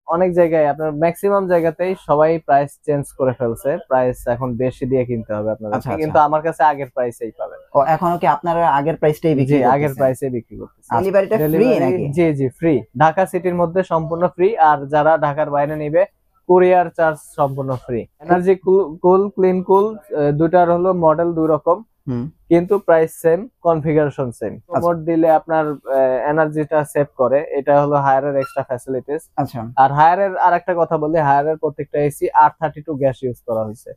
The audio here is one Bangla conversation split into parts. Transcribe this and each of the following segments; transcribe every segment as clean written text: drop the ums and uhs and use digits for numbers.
অনেক জায়গায় আপনার ম্যাক্সিমাম জায়গাতেই সবাই প্রাইস চেঞ্জ করে ফেলছে, প্রাইস এখন বেশি দিয়ে কিনতে হবে আপনাদেরকে, কিন্তু আমার কাছে আগের প্রাইসেই পাবেন। ও এখনো কি আপনারা আগের প্রাইসটাই বিক্রি করতেছেন? জি, আগের প্রাইসে বিক্রি করতেছি। ডেলিভারিটা ফ্রি নাকি? জি জি ফ্রি, ঢাকা সিটির মধ্যে সম্পূর্ণ ফ্রি, আর যারা ঢাকার বাইরে নেবে কুরিয়ার চার্জ সম্পূর্ণ ফ্রি। এনার্জি কুল ক্লিন কুল দুটার হলো মডেল দুই রকম, কিন্তু price same, configuration same. Promote দিলে আপনার এনার্জিটা সেভ করে, এটা হলো হায়ারের এক্সট্রা ফ্যাসিলিটিস। আচ্ছা, আর হায়ারের আরেকটা কথা বলি, হায়ারের প্রত্যেকটা এসি R32 গ্যাস ইউজ করা হয়েছে।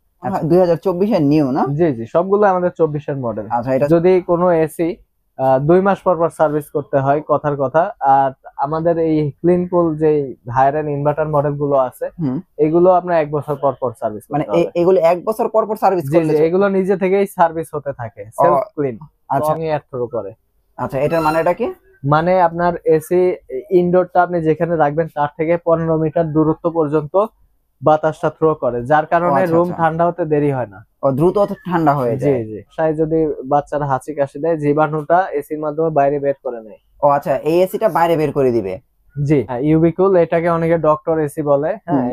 2024 এর নিউ না? জি জি, সবগুলো আমাদের 24 এর মডেল। আচ্ছা, এটা যদি কোনো এসি 2 মাস পর পর সার্ভিস করতে হয় কথার কথা, আর আমাদের এই ক্লিন কুল যে হায়ার এন্ড ইনভার্টার মডেল গুলো আছে এগুলো আপনার 1 বছর পর পর সার্ভিস করতে হবে। মানে এগুলো 1 বছর পর পর সার্ভিস করলে? জি, এগুলো নিজে থেকেই সার্ভিস হতে থাকে, সেলফ ক্লিন। আচ্ছা, আমি এর থ্রু করে। আচ্ছা, এটার মানেটা কি? মানে আপনার এসি ইনডোরটা আপনি যেখানে রাখবেন তার থেকে 15 মিটার দূরত্ব পর্যন্ত বাতাসটা থ্রো করে, যার কারণে রুম ঠান্ডা হতে দেরি হয় না, দ্রুত ঠান্ডা হয়ে যায়। জি জি, সাথে যদি বাচ্চারা হাঁচি কাশি দেয় জীবাণুটা এসির মাধ্যমে বাইরে বের করে নেয়। ও আচ্ছা, এই এসিটা বাইরে বের করে দিবে? জি, ইউভি কুল, এটাকে অনেকে ডক্টর এসি বলে। হ্যাঁ।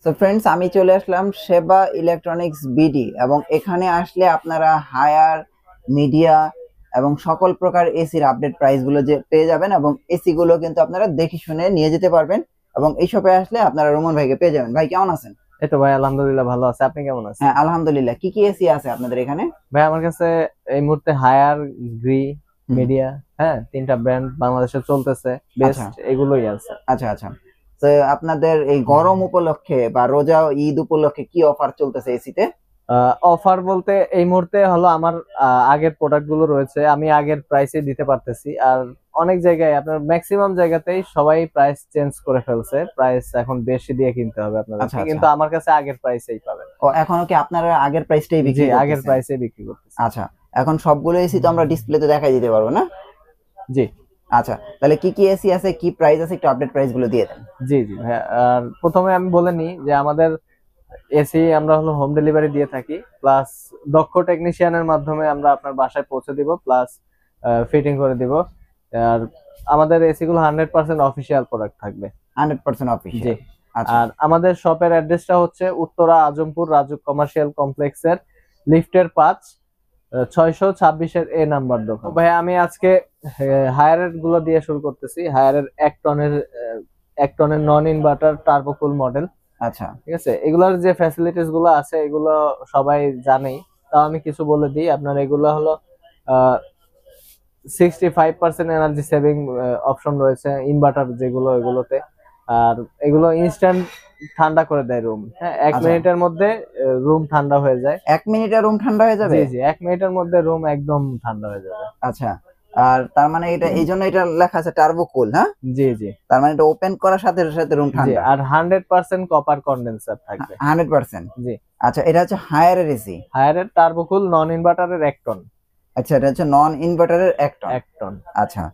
তো ফ্রেন্ডস, আমি চলে আসলাম সেবা ইলেকট্রনিক্স বিডি, এবং এখানে আসলে আপনারা হায়ার, মিডিয়া এবং সকল প্রকার এসির আপডেট প্রাইস গুলো যে পেয়ে যাবেন, এবং এসি গুলো কিন্তু আপনারা দেখে শুনে নিয়ে যেতে পারবেন, এবং এই শপে আসলে আপনারা রোমন ভাইকে পেয়ে যাবেন। ভাই কেমন আছেন? এই তো ভাই, আলহামদুলিল্লাহ ভালো আছে, আপনি কেমন আছেন? হ্যাঁ আলহামদুলিল্লাহ। কি কি এসি আছে আপনাদের এখানে? ভাই আমার কাছে এই মুহূর্তে হায়ার, গ্রি, মিডিয়া, হ্যাঁ, 3টা ব্র্যান্ড বাংলাদেশে চলতেছে, বেস্ট এগুলোই আছে। আচ্ছা আচ্ছা, তো আপনাদের এই গরম উপলক্ষে বা রোজা ঈদ উপলক্ষে কি অফার চলতেছে এসিতে? অফার বলতে এই মুহূর্তে হলো আমার আগের প্রোডাক্ট গুলো রয়েছে, আমি আগের প্রাইসে দিতে পারতেছি, আর অনেক জায়গায় আপনার ম্যাক্সিমাম জায়গাতেই সবাই প্রাইস চেঞ্জ করে ফেলছে, প্রাইস এখন বেশি দিয়ে কিনতে হবে আপনাদেরকে, কিন্তু আমার কাছে আগের প্রাইসেই পাবেন। ও এখনো কি আপনারা আগের প্রাইসটাই বিক্রি করতেছেন? জি, আগের প্রাইসে বিক্রি করতেছি। আচ্ছা, এখন সবগুলো এসি তো আমরা ডিসপ্লেতে দেখাই দিতে পারবো না? জি। আচ্ছা, তাহলে কি কি এসি আছে, কি প্রাইস আছে, একটু আপডেট প্রাইস গুলো দিয়ে দেন। জি জি, আর প্রথমে আমি বলে নিই যে আমাদের এসি আমরা হলো হোম ডেলিভারি দিয়ে থাকি, প্লাস দক্ষ টেকনিশিয়ানের মাধ্যমে আমরা আপনার বাসায় পৌঁছে দিব, প্লাস ফিটিং করে দিব। আর আমাদের এসি গুলো 100% অফিশিয়াল প্রোডাক্ট থাকবে। 100% অফিশিয়াল। আর আমাদের শপের অ্যাড্রেসটা হচ্ছে উত্তরা আজমপুর রাজুক কমার্শিয়াল কমপ্লেক্সের লিফটের 5, 626 এর এ নাম্বার দোকান। ভাই আমি আজকে হায়ারের গুলো দিয়ে শুরু করতেছি। হায়ারের 1 টনের নন ইনভার্টার টার্বোকুল মডেল। আচ্ছা, ঠিক আছে, এগুলোর যে ফ্যাসিলিটিস গুলো আছে এগুলো সবাই জানেই, তাও আমি কিছু বলে দিই। আপনার এগুলো হলো 65% এনার্জি সেভিং অপশন রয়েছে ইনভার্টার যেগুলো, এগুলোতে। আর এগুলো ইনস্ট্যান্ট ঠান্ডা করে দেয় রুম। হ্যাঁ, 1 মিনিটের মধ্যে রুম ঠান্ডা হয়ে যায়। 1 মিনিটে রুম ঠান্ডা হয়ে যাবে? জি জি, 1 মিনিটের মধ্যে রুম একদম ঠান্ডা হয়ে যাবে। আচ্ছা, আর তার মানে এটা এই জন্য এটা লেখা আছে টার্বো কুল। হ্যাঁ জি জি, তার মানে এটা ওপেন করার সাথে সাথে রুম ঠান্ডা। আর 100% কপার কন্ডেন্সার থাকবে। 100%? জি। আচ্ছা, এটা হচ্ছে হায়ারের এসি? হায়ারের টার্বোকুল নন ইনভার্টারের 1 টন। আচ্ছা, এটা হচ্ছে নন ইনভার্টারের 1 টন। 1 টন। আচ্ছা,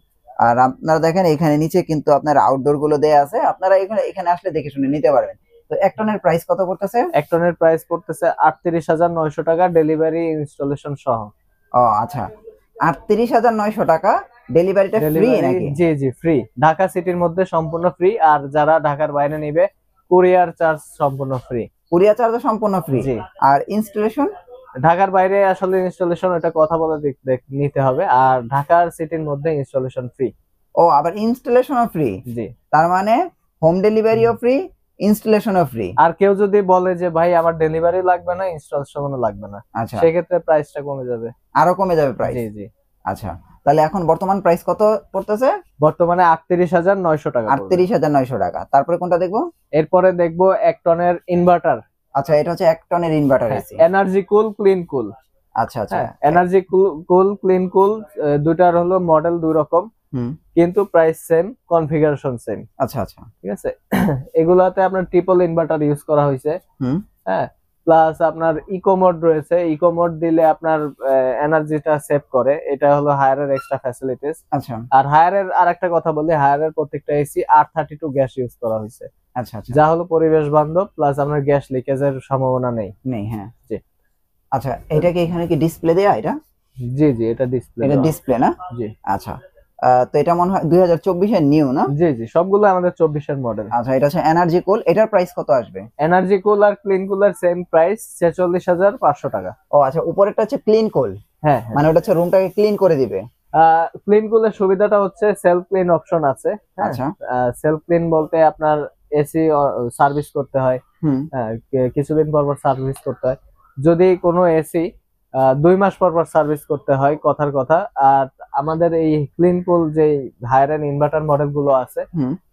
আর আপনারা দেখেন এখানে নিচে কিন্তু আপনার আউটডোর গুলো দেয়া আছে, আপনারা এখানে আসলে দেখে শুনে নিতে পারবেন। তো 1 টনের প্রাইস কত পড়তেছে? 1 টনের প্রাইস পড়তেছে 38,900 টাকা, ডেলিভারি ইনস্টলেশন সহ। ও আচ্ছা, 38,900 টাকা, ডেলিভারিটা ফ্রি নাকি? জি জি ফ্রি, ঢাকা সিটির মধ্যে সম্পূর্ণ ফ্রি, আর যারা ঢাকার বাইরে নেবে কুরিয়ার চার্জ সম্পূর্ণ ফ্রি। কুরিয়ার চার্জ সম্পূর্ণ ফ্রি? জি। আর ইনস্টলেশন? ঢাকার বাইরে আসলে ইনস্টলেশন এটা কথা বলে নিতে হবে, আর ঢাকার সিটির মধ্যে ইনস্টলেশন ফ্রি। ও আবার ইনস্টলেশনও ফ্রি? জি। তার মানে হোম ডেলিভারিও ফ্রি, ইনস্টলেশনও ফ্রি। আর কেউ যদি বলে যে ভাই আমার ডেলিভারি লাগবে না, ইনস্টলেশনও লাগবে না, আচ্ছা, সেক্ষেত্রে প্রাইসটা কমে যাবে, আরো কমে যাবে প্রাইস? জি জি। আচ্ছা, তাহলে এখন বর্তমান প্রাইস কত পড়তেছে? বর্তমানে 38,900 টাকা। 38,900 টাকা। তারপরে কোনটা দেখবো? এরপরে দেখবো 1 টনের ইনভার্টার। আচ্ছা, এটা হচ্ছে 1 টনের ইনভার্টার এসি। এনার্জি কুল ক্লিন কুল। আচ্ছা আচ্ছা, এনার্জি কুল ক্লিন কুল দুটার হলো মডেল দুই রকম, কিন্তু প্রাইস সেম, কনফিগারেশন সেম। আচ্ছা আচ্ছা, ঠিক আছে। এগুলাতে আপনার ট্রিপল ইনভার্টার ইউজ করা হয়েছে। হ্যাঁ, প্লাস আপনার ইকো মোড রয়েছে, ইকো মোড দিলে আপনার এনার্জিটা সেভ করে, এটা হলো হায়ারের এক্সট্রা ফ্যাসিলিটিস। আচ্ছা, আর হায়ারের আরেকটা কথা বলি, হায়ারের প্রত্যেকটা এসি R32 গ্যাস ইউজ করা হয়েছে। আচ্ছা আচ্ছা, যা হলো পরিবেশ বান্ধব, প্লাস আপনার গ্যাস লিকেজের সম্ভাবনা নেই। হ্যাঁ জি। আচ্ছা, এটা কি এখানে কি ডিসপ্লে দেয়া? এটা জি জি, এটা ডিসপ্লে, এটা ডিসপ্লে না? জি। আচ্ছা, তো এটা মনে হয় 2024 এর নিউ না? জি জি, সবগুলো আমাদের 24 এর মডেল। আচ্ছা, এটা হচ্ছে এনার্জি কুল, এটার প্রাইস কত আসবে? এনার্জি কুল আর ক্লিন কুলার সেম প্রাইস 46500 টাকা। ও আচ্ছা, উপরেরটা হচ্ছে ক্লিন কুল। হ্যাঁ, মানে ওটা হচ্ছে রুমটাকে ক্লিন করে দিবে। ক্লিন কুলের সুবিধাটা হচ্ছে সেলফ ক্লিন অপশন আছে। আচ্ছা, সেলফ ক্লিন বলতে আপনার এসি সার্ভিস করতে হয়, কিছুদিন পর পর সার্ভিস করতে হয়। যদি কোনো এসি 2 মাস পর পর সার্ভিস করতে হয় কথার কথা। আর আমাদের এই ক্লিন কুল যে হায়ার এন্ড ইনভার্টার মডেল গুলো আছে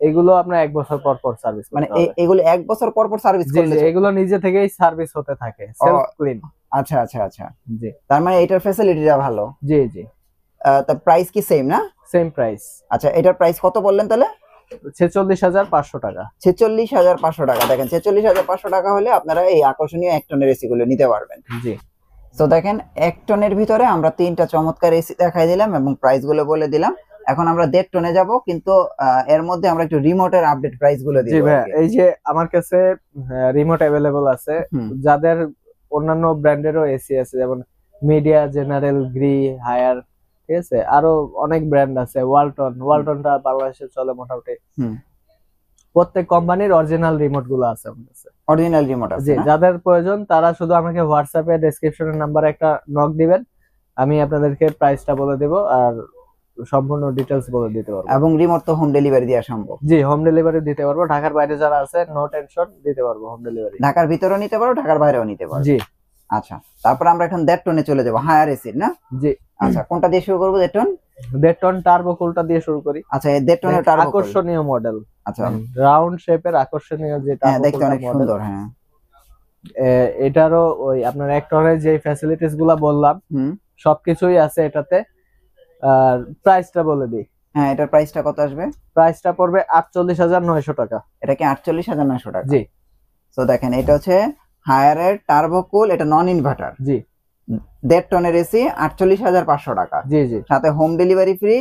এগুলো আপনার 1 বছর পর পর সার্ভিস মানে করতে হবে। এগুলো 1 বছর পর পর সার্ভিস করলে? এগুলো নিজে থেকেই সার্ভিস হতে থাকে, সেলফ ক্লিন। আচ্ছা আচ্ছা আচ্ছা, জি, তার মানে এটার ফ্যাসিলিটিটা ভালো। জি জি। তার প্রাইস কি সেম না? Same price. আচ্ছা, এটার প্রাইস কত বললেন তাহলে? 46500 টাকা। 46500 টাকা। দেখেন 46500 টাকা হলে আপনারা এই আকর্ষণীয় 1 টনের এসি গুলো নিতে পারবেন। জি। তো দেখেন 1 টনের ভিতরে আমরা 3টা চমৎকার এসি দেখাই দিলাম এবং প্রাইস গুলো বলে দিলাম। এখন আমরা 1.5 টনে যাব, কিন্তু এর মধ্যে আমরা একটু রিমোটের আপডেট প্রাইস গুলো দিব। জি ভাই, এই যে আমার কাছে রিমোট अवेलेबल আছে। যাদের অন্যান্য ব্র্যান্ডেরও এসি আছে, যেমন মিডিয়া, জেনারেল, গ্রি, হায়ার, ঠিক আছে, আরো অনেক ব্র্যান্ড আছে। ওয়ালটনটা বাংলাদেশে চলে মোটামুটি। প্রত্যেক কোম্পানির অরিজিনাল রিমোট গুলো আছে আমার কাছে। অরিজিনাল রিমোট আছে। জি, যাদের প্রয়োজন তারা শুধু আমাকে হোয়াটসঅ্যাপে ডেসক্রিপশনের নাম্বারে একটা নক দিবেন, আমি আপনাদেরকে প্রাইসটা বলে দেব আর সম্পূর্ণ ডিটেইলস বলে দিতে পারবো। এবং রিমোট তো হোম ডেলিভারি দেওয়া সম্ভব? জি, হোম ডেলিভারি দিতে পারবো। ঢাকার বাইরে যারা আছে নো টেনশন, দিতে পারবো হোম ডেলিভারি। ঢাকার ভিতরেও নিতে পারো, ঢাকার বাইরেও নিতে পারো? জি। আচ্ছা, তারপর আমরা এখন 1.5 টনে চলে যাব, হায়ার এসির না? জি। আচ্ছা, কোনটা দিয়ে শুরু করব? 1.5 টন? 1.5 টন টার্বো কুলটা দিয়ে শুরু করি। আচ্ছা, এই 1.5 টনের টার্বো কুল আকর্ষণীয় মডেল। আচ্ছা, রাউন্ড শেপের আকর্ষণীয় যে টার্বো কুল, দেখতে অনেক সুন্দর। হ্যাঁ, এটারও ওই আপনার 1 টনের যে ফ্যাসিলিটিস গুলা বললাম সবকিছুই আছে এটাতে। আর প্রাইসটা বলে দিই। হ্যাঁ, এটার প্রাইসটা কত আসবে? প্রাইসটা পড়বে 48900 টাকা। এটা কি 48900 টাকা? জি। সো দেখেন, এটা হচ্ছে হায়ারের টার্বো কুল, এটা নন ইনভার্টার। জি। 1.5 টনের এসি 48500 টাকা। জি জি। সাথে home delivery free,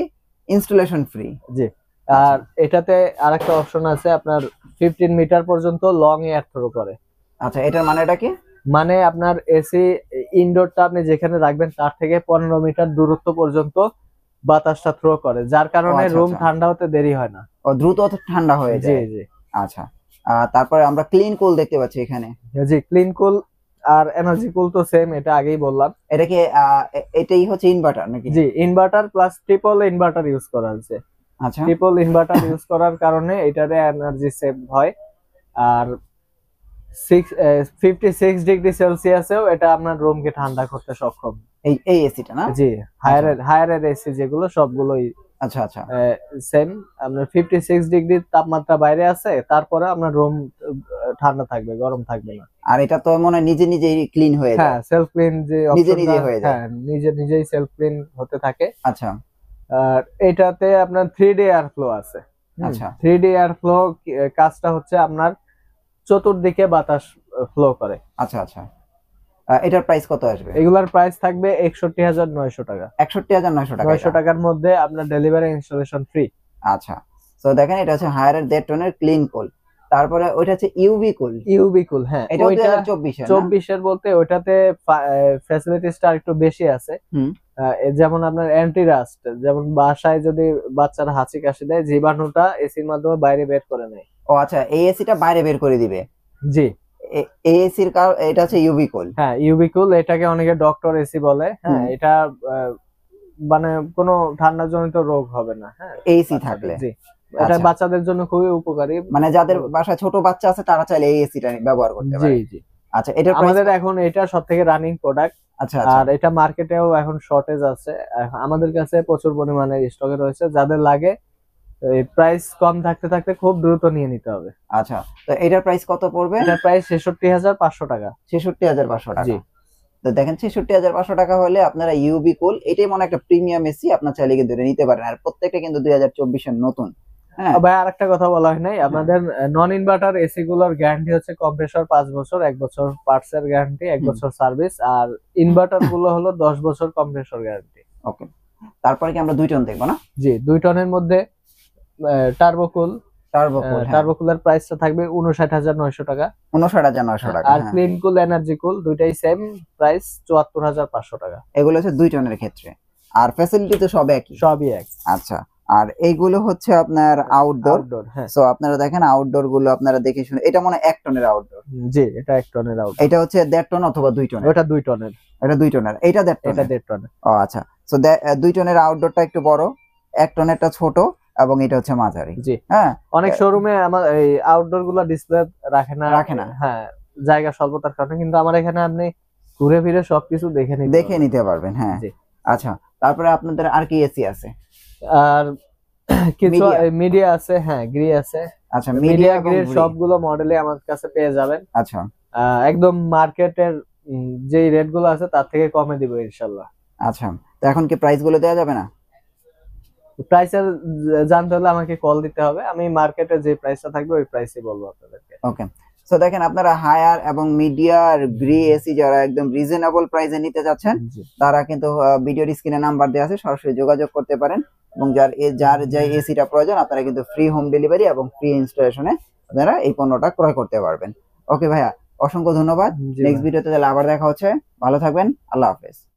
installation free. জি। আর এটাতে আরেকটা অপশন আছে, আপনার 15 মিটার পর্যন্ত লং এয়ার থ্রো করে। আচ্ছা, এটার মানেটা কি? মানে আপনার এসি ইনডোরটা আপনি যেখানে রাখবেন তার থেকে 15 মিটার দূরত্ব পর্যন্ত বাতাসটা থ্রো করে, যার কারণে রুম ঠান্ডা হতে দেরি হয় না। ও, দ্রুত ঠান্ডা হয়ে যায়। জি জি। আচ্ছা, তারপরে আমরা ক্লিন কুল দেখতে পাচ্ছি এখানে। জি, ক্লিন কুল আর এনার্জি কুল তো সেম, এটা আগেই বললাম। এটা কি এটাই হচ্ছে ইনভার্টার নাকি? জি, inverter plus triple inverter use করা হয়েছে। আচ্ছা, ট্রিপল ইনভার্টার ইউজ করার কারণে এটারে এনার্জি সেভ হয়। আর 56 ডিগ্রি সেলসিয়াসেও এটা আপনার রুমকে ঠান্ডা করতে সক্ষম। এই এসিটা না? জি, হায়ারের এসি যেগুলো সবগুলোই আচ্ছা আচ্ছা সেম। আপনার 56 ডিগ্রি তাপমাত্রা বাইরে আছে, তারপরে আপনার রুম ঠান্ডা থাকবে, গরম থাকবে না। আর এটা তো মনে হয় নিজে নিজেই ক্লিন হয়ে যায়। হ্যাঁ, সেলফ ক্লিন যে নিজে হয়ে যায়। হ্যাঁ, নিজেই সেলফ ক্লিন হতে থাকে। আচ্ছা, আর এটাতে আপনার 3D এয়ার ফ্লো আছে। আচ্ছা, 3D এয়ার ফ্লো কাজটা হচ্ছে আপনার চতুর্দিকে বাতাস ফ্লো করে। আচ্ছা আচ্ছা, এটার প্রাইস কত আসবে? এগুলার প্রাইস থাকবে 61900 টাকা। 61900 টাকা। 900 টাকার মধ্যে আপনার ডেলিভারি ইনস্টলেশন ফ্রি। আচ্ছা, তো দেখেন এটা হচ্ছে হায়ারের 1.5 টনের ক্লিন কুল। তারপরে ওইটা হচ্ছে ইউভি কুল। ইউভি কুল, হ্যাঁ, এটা 24 এর বলতে ওইটাতে ফ্যাসিলিটিসটা একটু বেশি আছে। যেমন আপনার অ্যান্টি রাস্ট, যেমন বাসায় যদি বাচ্চারা হাঁচি কাশি দেয়, জীবাণুটা এসির মাধ্যমে বাইরে বের করে নেয়। ও আচ্ছা, এই এসিটা বাইরে বের করে দিবে? জি। এই এসির এটা হচ্ছে ইউভি কুল। হ্যাঁ, ইউভি কুল, এটাকে অনেকে ডক্টর এসি বলে। হ্যাঁ, এটা মানে কোনো ঠান্ডাজনিত রোগ হবে না। হ্যাঁ, এসি থাকলে। জি, এটা বাচ্চাদের জন্য খুবই উপকারী। মানে যাদের বাসায় ছোট বাচ্চা আছে তারা চাইলে এই এসিটা ব্যবহার করতে পারে। জি জি। আচ্ছা, এটা আমাদের এখন এটা সবথেকে রানিং প্রোডাক্ট। আচ্ছা, আর এটা মার্কেটেও এখন শর্টেজ আছে, আমাদের কাছে প্রচুর পরিমাণে স্টকে রয়েছে। যাদের লাগে এই প্রাইস কম থাকতে থাকতে খুব দ্রুত নিয়ে নিতে হবে। আচ্ছা, তো এটার প্রাইস কত পড়বে? এটার প্রাইস 66500 টাকা। 66500 টাকা। জি। তো দেখেন 66500 টাকা হলে আপনারা ইউবি কুল, এটাই মনে একটা প্রিমিয়াম এসি, আপনার চাইলে কিন্তু নিতে পারেন। আর প্রত্যেকটা কিন্তু 2024 এর নতুন। হ্যাঁ ভাই, আরেকটা কথা বলা হয় নাই, আপনাদের নন ইনভার্টার এসি গুলোর গ্যারান্টি হচ্ছে কম্প্রেসর 5 বছর, 1 বছর পার্টস এর গ্যারান্টি, 1 বছর সার্ভিস। আর ইনভার্টার গুলো হলো 10 বছর কম্প্রেসর গ্যারান্টি। ওকে, তারপরে কি আমরা 2 টন দেখবো না? জি, 2 টনের মধ্যে টার্বোকুল। টার্বোকুলের প্রাইসটা থাকবে 59900 টাকা। 59900 টাকা। আর ক্লিন কুল, এনার্জি কুল দুইটাই সেম প্রাইস, 74500 টাকা। এগুলো হচ্ছে 2 টনের ক্ষেত্রে। আর ফ্যাসিলিটি তো সব একই? সবই এক। আচ্ছা, আর এইগুলো হচ্ছে আপনার আউটডোর। হ্যাঁ। সো আপনারা দেখেন আউটডোর গুলো আপনারা দেখে শুনে, এটা মনে হয় 1 টনের আউটডোর। জি, এটা 1 টনের আউটডোর। এটা হচ্ছে 1.5 টন অথবা 2 টনের। ওটা 2 টনের। এটা 2 টনের, এটা 1.5 টনের। এটা 1.5 টনের। ও আচ্ছা, সো 2 টনের আউটডোরটা একটু বড়, 1 টনেরটা ছোট, এবং এটা হচ্ছে মাঝারি। জি। হ্যাঁ, অনেক শোরুমে আমার এই আউটডোর গুলো ডিসপ্লে রাখে না। হ্যাঁ, জায়গা স্বল্পতার কারণে, কিন্তু আমার এখানে আপনি ঘুরে ফিরে সবকিছু দেখে নিতে পারবেন। হ্যাঁ। আচ্ছা, তারপরে আপনাদের আর কি এসি আছে? আর কিছু মিডিয়া আছে, হ্যাঁ, গ্রি আছে। আচ্ছা, মিডিয়া গ্রির সবগুলো মডেলই আমার কাছে পেয়ে যাবেন। আচ্ছা, একদম মার্কেটের যেই রেট গুলো আছে তার থেকে কমে দিব ইনশাআল্লাহ। আচ্ছা, তো এখন কি প্রাইস গুলো দেওয়া যাবে না? প্রাইসের জানতে হলে আমাকে কল দিতে হবে, আমি মার্কেটে যে প্রাইসটা থাকবে ওই প্রাইসে বলবো আপনাদেরকে। ওকে, সো দেখেন আপনারা হায়ার এবং মিডিয়া আর গ্রি এসি যারা একদম রিজনেবল প্রাইসে নিতে যাচ্ছেন, তারা কিন্তু ভিডিওর স্ক্রিনে নাম্বার দেওয়া আছে, সরাসরি যোগাযোগ করতে পারেন। এবং যার যে এসিটা প্রয়োজন, আপনারা কিন্তু ফ্রি হোম ডেলিভারি এবং ফ্রি ইনস্টলেশনে আপনারা এই পণ্যটা ক্রয় করতে পারবেন। ওকে ভাইয়া, অসংখ্য ধন্যবাদ। নেক্সট ভিডিওতে আবার দেখা হচ্ছে। ভালো থাকবেন, আল্লাহ হাফেজ।